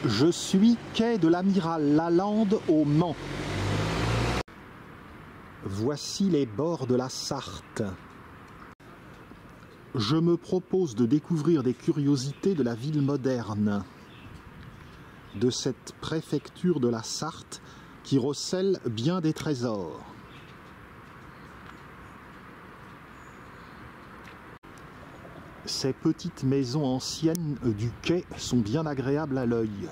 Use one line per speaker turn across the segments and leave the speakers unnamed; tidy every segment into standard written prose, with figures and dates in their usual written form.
Je suis quai de l'Amiral Lalande au Mans. Voici les bords de la Sarthe. Je me propose de découvrir des curiosités de la ville moderne, de cette préfecture de la Sarthe qui recèle bien des trésors. Ces petites maisons anciennes du quai sont bien agréables à l'œil.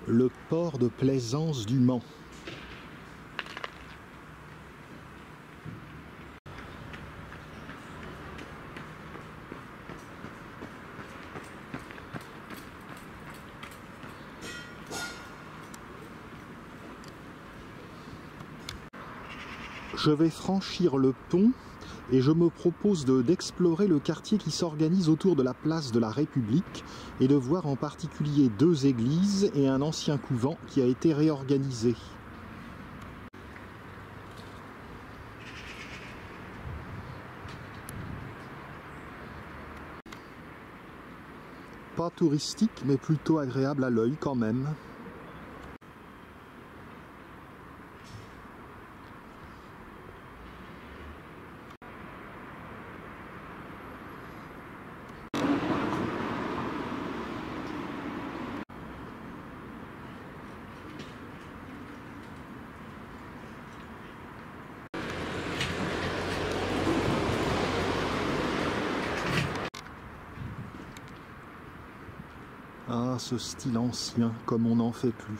Le port de plaisance du Mans. Je vais franchir le pont et je me propose d'explorer le quartier qui s'organise autour de la place de la République et de voir en particulier 2 églises et un ancien couvent qui a été réorganisé. Pas touristique, mais plutôt agréable à l'œil quand même. Ah, ce style ancien, comme on n'en fait plus.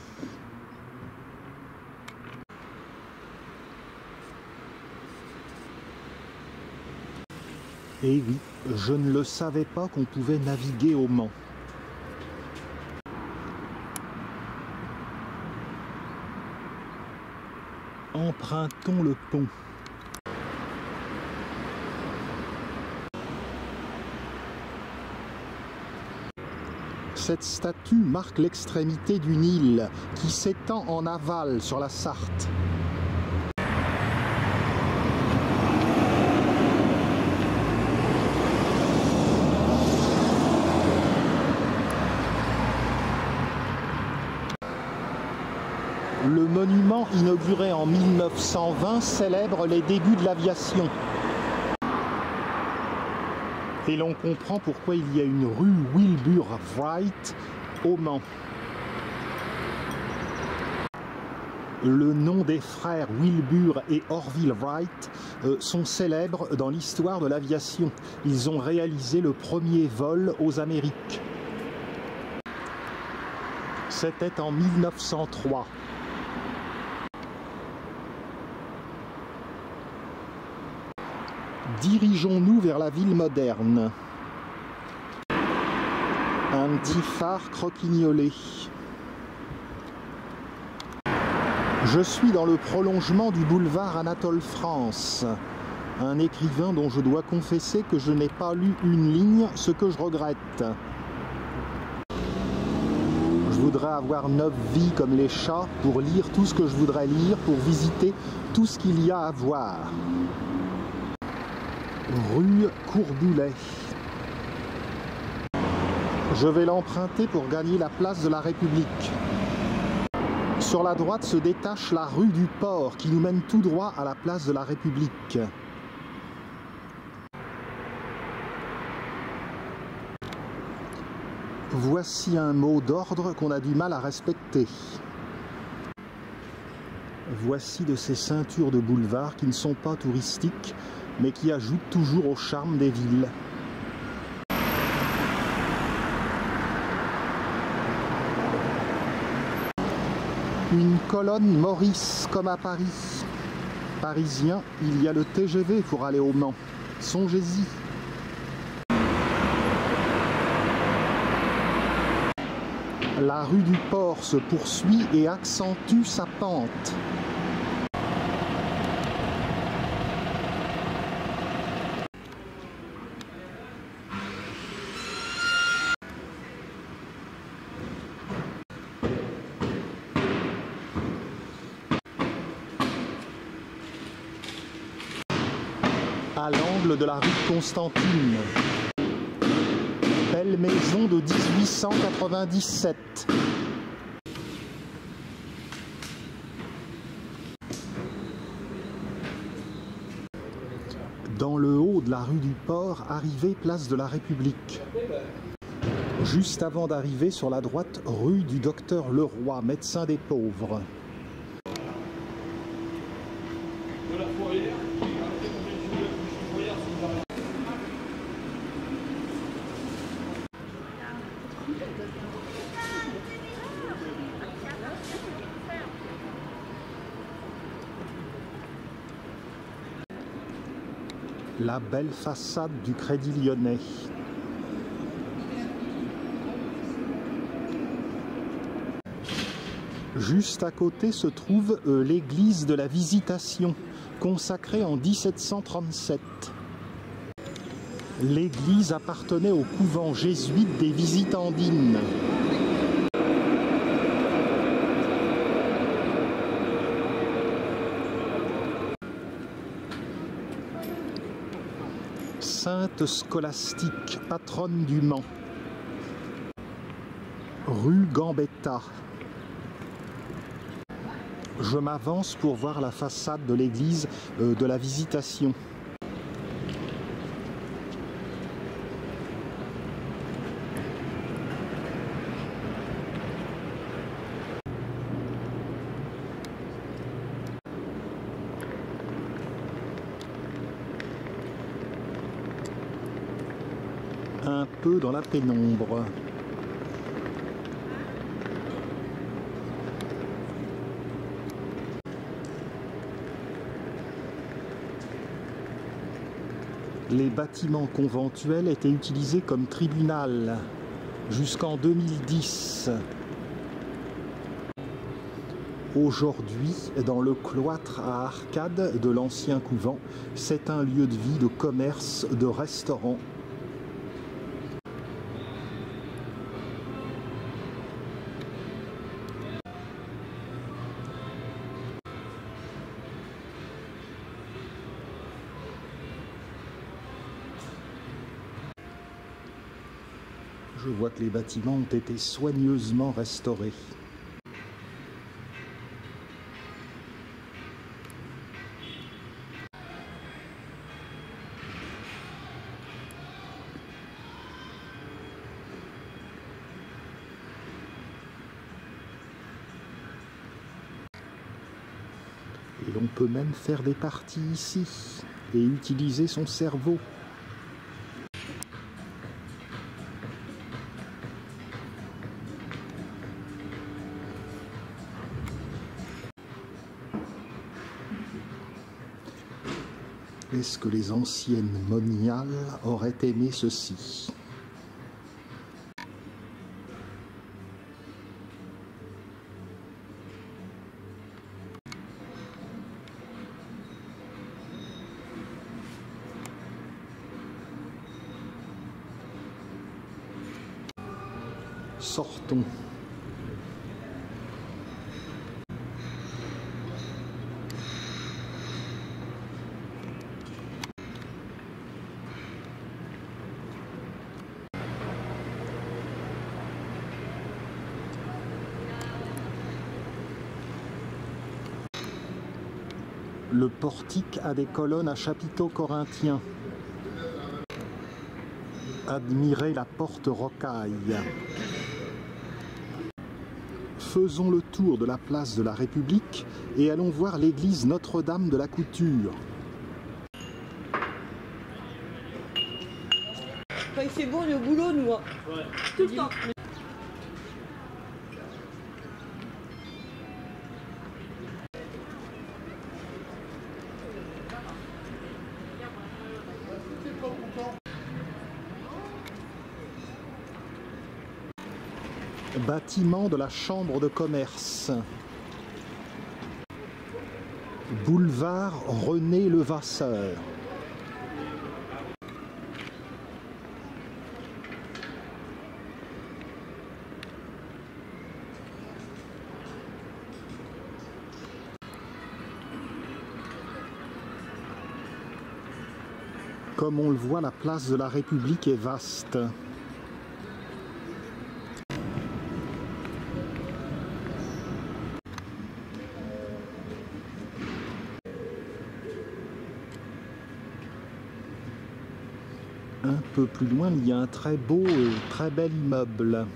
Et oui, je ne le savais pas qu'on pouvait naviguer au Mans. Empruntons le pont. Cette statue marque l'extrémité d'une île qui s'étend en aval sur la Sarthe. Le monument inauguré en 1920 célèbre les débuts de l'aviation. Et l'on comprend pourquoi il y a une rue Wilbur Wright au Mans. Le nom des frères Wilbur et Orville Wright sont célèbres dans l'histoire de l'aviation. Ils ont réalisé le premier vol aux Amériques. C'était en 1903. Dirigeons-nous vers la ville moderne. Un petit phare croquignolé. Je suis dans le prolongement du boulevard Anatole France. Un écrivain dont je dois confesser que je n'ai pas lu une ligne, ce que je regrette. Je voudrais avoir 9 vies comme les chats pour lire tout ce que je voudrais lire, pour visiter tout ce qu'il y a à voir. Rue Courboulet. Je vais l'emprunter pour gagner la place de la République. Sur la droite se détache la rue du Port qui nous mène tout droit à la place de la République. Voici un mot d'ordre qu'on a du mal à respecter. Voici de ces ceintures de boulevards qui ne sont pas touristiques, mais qui ajoutent toujours au charme des villes. Une colonne Maurice comme à Paris. Parisien, il y a le TGV pour aller au Mans. Songez-y. La rue du Port se poursuit et accentue sa pente. à l'angle de la rue de Constantine. Belle maison de 1897. Dans le haut de la rue du Port, arrivée place de la République. Juste avant d'arriver sur la droite, rue du Docteur Leroy, médecin des pauvres. La belle façade du Crédit Lyonnais. Juste à côté se trouve l'église de la Visitation, consacrée en 1737. L'église appartenait au couvent jésuite des Visitandines. Sainte Scolastique, patronne du Mans. Rue Gambetta. Je m'avance pour voir la façade de l'église de la Visitation. Un peu dans la pénombre. Les bâtiments conventuels étaient utilisés comme tribunal jusqu'en 2010. Aujourd'hui, dans le cloître à arcades de l'ancien couvent, c'est un lieu de vie, de commerce, de restaurant. Je vois que les bâtiments ont été soigneusement restaurés. Et l'on peut même faire des parties ici et utiliser son cerveau. Est-ce que les anciennes moniales auraient aimé ceci? Sortons. Le portique a des colonnes à chapiteaux corinthiens. Admirez la porte rocaille. Faisons le tour de la place de la République et allons voir l'église Notre-Dame de la Couture.
Quand il fait beau, on est au boulot, nous. Hein. Ouais. Tout le temps.
Bâtiment de la Chambre de commerce. Boulevard René Levasseur. Comme on le voit, la place de la République est vaste. Un peu plus loin, il y a un très beau, très bel immeuble.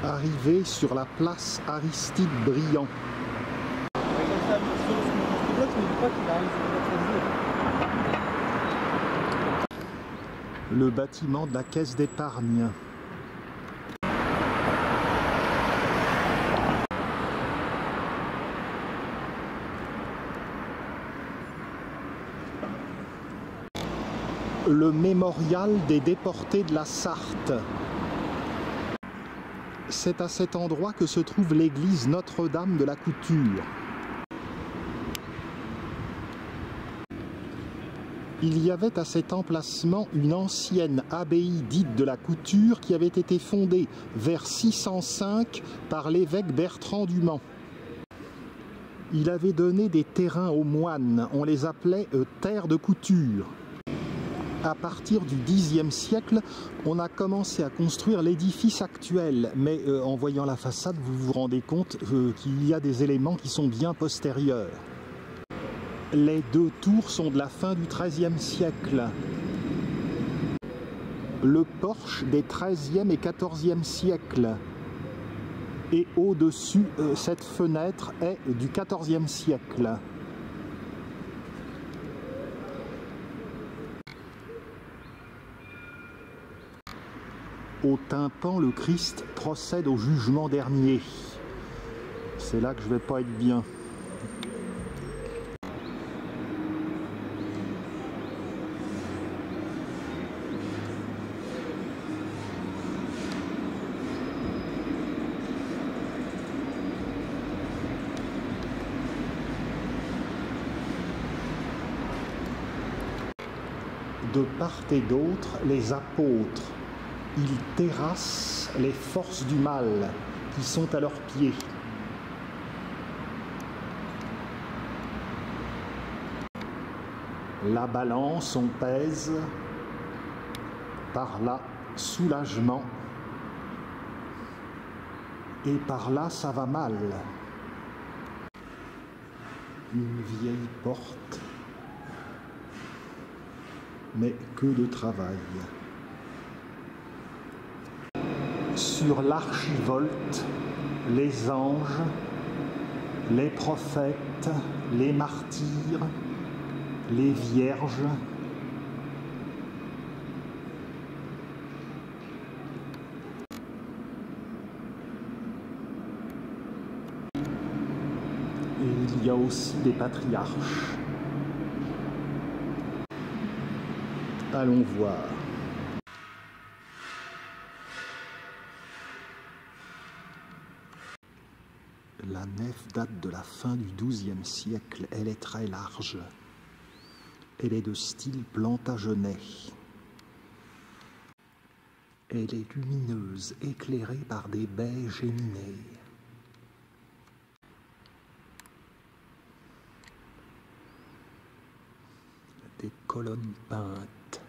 Arrivé sur la place Aristide Briand. Le bâtiment de la Caisse d'épargne. Le mémorial des déportés de la Sarthe. C'est à cet endroit que se trouve l'église Notre-Dame de la Couture. Il y avait à cet emplacement une ancienne abbaye dite de la Couture qui avait été fondée vers 605 par l'évêque Bertrand du Mans. Il avait donné des terrains aux moines, on les appelait terres de couture. À partir du Xe siècle, on a commencé à construire l'édifice actuel, mais en voyant la façade, vous vous rendez compte qu'il y a des éléments qui sont bien postérieurs. Les deux tours sont de la fin du XIIIe siècle. Le porche des XIIIe et XIVe siècles. Et au-dessus, cette fenêtre est du XIVe siècle. Au tympan, le Christ procède au jugement dernier. C'est là que je vais pas être bien. De part et d'autre, les apôtres. Ils terrassent les forces du mal qui sont à leurs pieds. La balance, on pèse. Par là, soulagement. Et par là, ça va mal. Une vieille porte. Mais que de travail. Sur l'archivolte, les anges, les prophètes, les martyrs, les vierges. Et il y a aussi des patriarches. Allons voir. La nef date de la fin du XIIe siècle. Elle est très large. Elle est de style Plantagenet. Elle est lumineuse, éclairée par des baies géminées. Des colonnes peintes.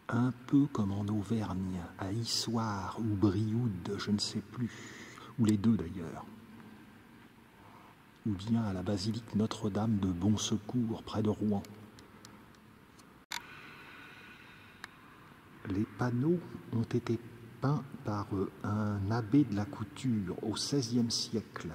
Un peu comme en Auvergne, à Issoire ou Brioude, je ne sais plus. Ou les deux d'ailleurs, ou bien à la basilique Notre-Dame de Bon Secours, près de Rouen. Les panneaux ont été peints par un abbé de la couture au XVIe siècle.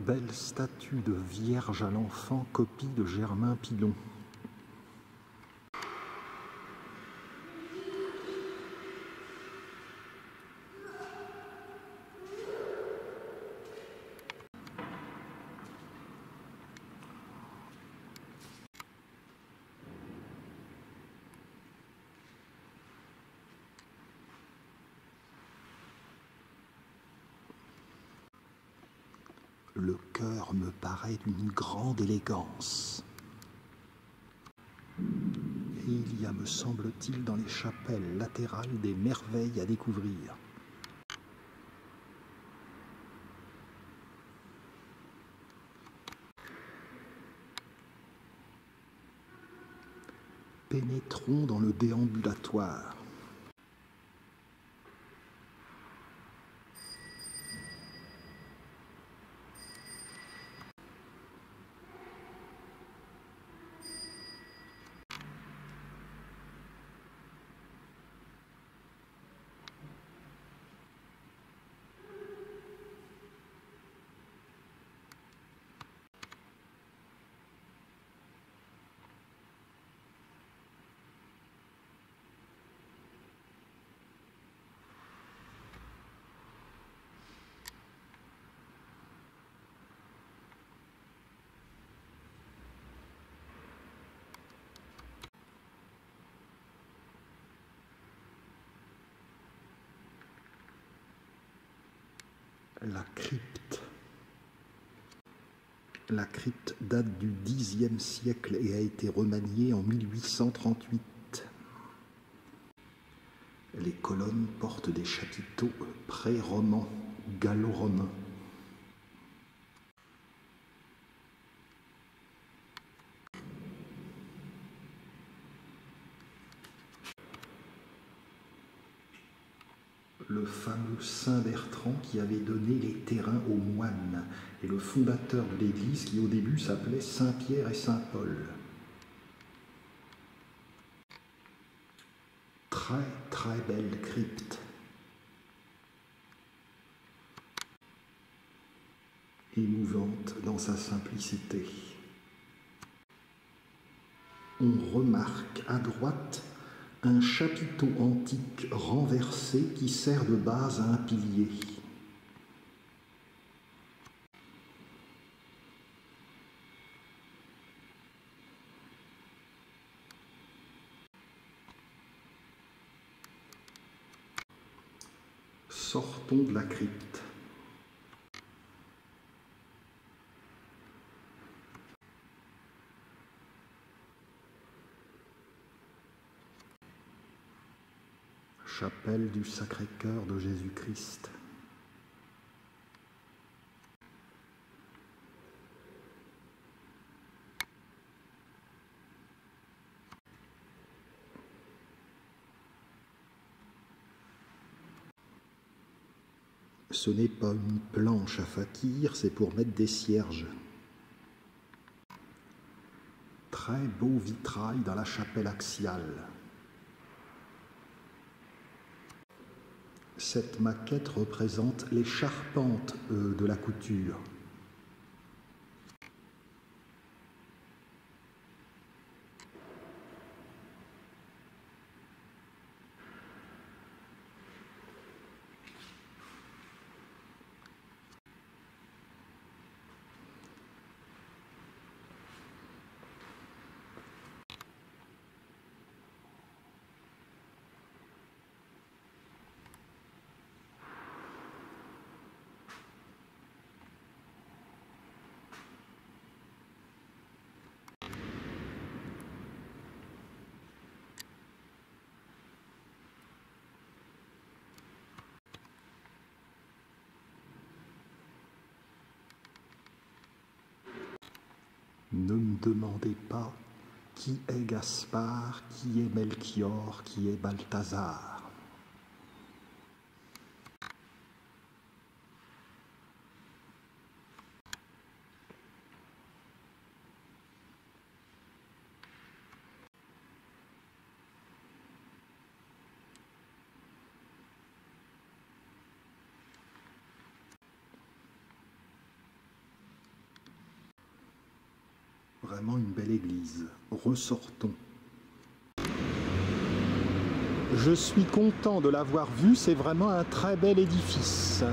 Belle statue de Vierge à l'enfant, copie de Germain Pilon. Le cœur me paraît d'une grande élégance. Et il y a, me semble-t-il, dans les chapelles latérales des merveilles à découvrir. Pénétrons dans le déambulatoire. La crypte. La crypte date du Xe siècle et a été remaniée en 1838. Les colonnes portent des chapiteaux pré-romans, gallo-romains. Le fameux Saint Bertrand qui avait donné les terrains aux moines et le fondateur de l'église qui au début s'appelait Saint Pierre et Saint Paul. Très très belle crypte. Émouvante dans sa simplicité. On remarque à droite un chapiteau antique renversé qui sert de base à un pilier. Sortons de la crypte. Chapelle du Sacré-Cœur de Jésus-Christ. Ce n'est pas une planche à fakir, c'est pour mettre des cierges. Très beau vitrail dans la chapelle axiale. Cette maquette représente les charpentes de la couture. Ne me demandez pas qui est Gaspard, qui est Melchior, qui est Balthazar. vraiment une belle église. Ressortons. Je suis content de l'avoir vu, c'est vraiment un très bel édifice.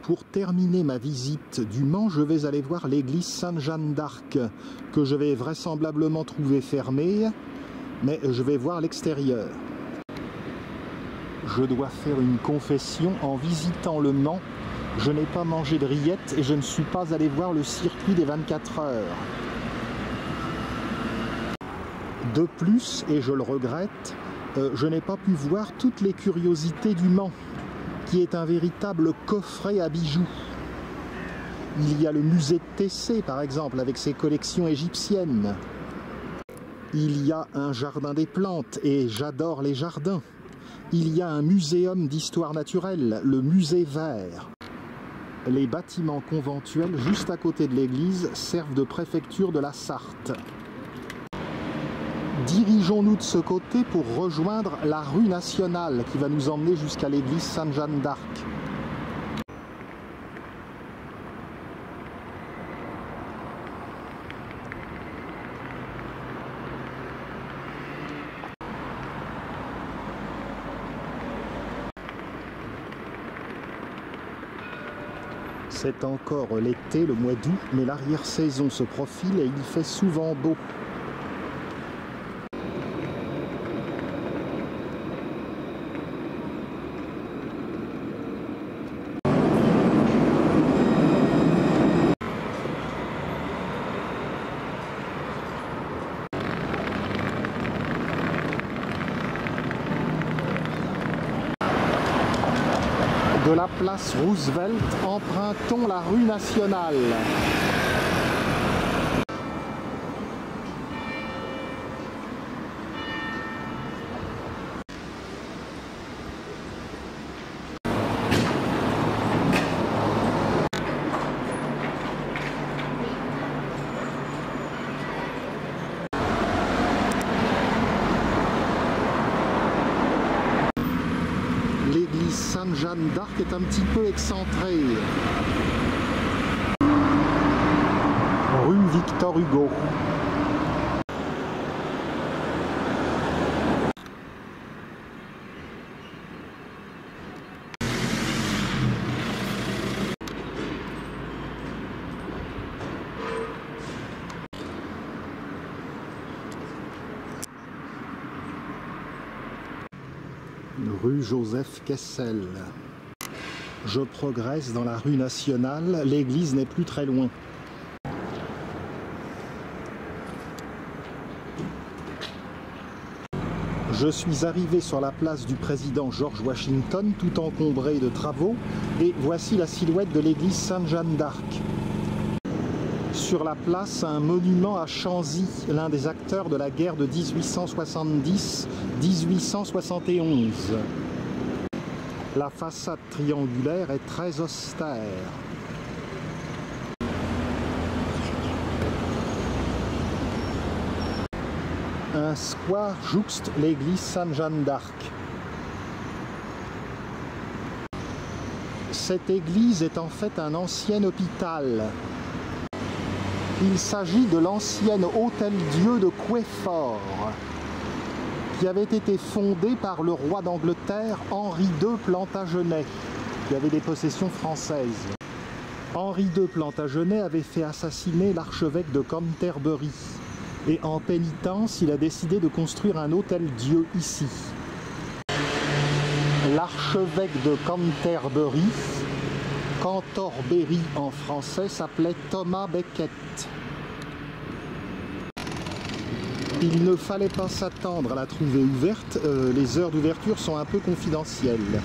Pour terminer ma visite du Mans, je vais aller voir l'église Sainte-Jeanne d'Arc, que je vais vraisemblablement trouver fermée, mais je vais voir l'extérieur. Je dois faire une confession, en visitant le Mans, je n'ai pas mangé de rillettes et je ne suis pas allé voir le circuit des 24 heures. De plus, et je le regrette, je n'ai pas pu voir toutes les curiosités du Mans, qui est un véritable coffret à bijoux. Il y a le musée de Tessé, par exemple, avec ses collections égyptiennes. Il y a un jardin des plantes, et j'adore les jardins. Il y a un muséum d'histoire naturelle, le musée vert. Les bâtiments conventuels, juste à côté de l'église, servent de préfecture de la Sarthe. Dirigeons-nous de ce côté pour rejoindre la rue nationale qui va nous emmener jusqu'à l'église Sainte-Jeanne d'Arc. C'est encore l'été, le mois d'août, mais l'arrière-saison se profile et il fait souvent beau. De la place Roosevelt, empruntons la rue nationale. L'église Sainte-Jeanne d'Arc est un petit peu excentrée. Rue Victor Hugo. Rue Joseph Kessel. Je progresse dans la rue nationale, l'église n'est plus très loin. Je suis arrivé sur la place du président George Washington, tout encombré de travaux, et voici la silhouette de l'église Sainte-Jeanne d'Arc. Sur la place, un monument à Chanzy, l'un des acteurs de la guerre de 1870-1871. La façade triangulaire est très austère. Un square jouxte l'église Sainte-Jeanne d'Arc. Cette église est en fait un ancien hôpital. Il s'agit de l'ancien hôtel-dieu de Queffort, qui avait été fondé par le roi d'Angleterre Henri II Plantagenet, qui avait des possessions françaises. Henri II Plantagenet avait fait assassiner l'archevêque de Canterbury, et en pénitence, il a décidé de construire un hôtel-dieu ici. L'archevêque de Canterbury, Cantorbéry en français, s'appelait Thomas Becket. Il ne fallait pas s'attendre à la trouver ouverte, les heures d'ouverture sont un peu confidentielles.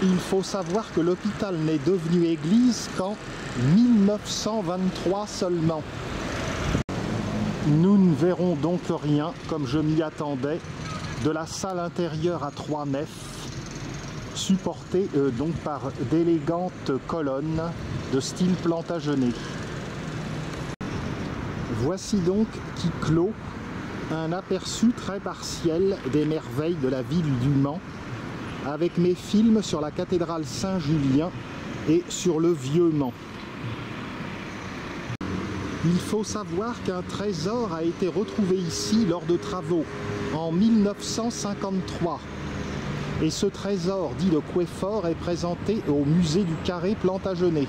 Il faut savoir que l'hôpital n'est devenu église qu'en 1923 seulement. Nous ne verrons donc rien, comme je m'y attendais, de la salle intérieure à 3 nefs, supportée donc par d'élégantes colonnes de style Plantagenet. Voici donc qui clôt un aperçu très partiel des merveilles de la ville du Mans, avec mes films sur la cathédrale Saint-Julien et sur le Vieux Mans. Il faut savoir qu'un trésor a été retrouvé ici lors de travaux en 1953. Et ce trésor dit de Queffort est présenté au musée du Carré Plantagenet.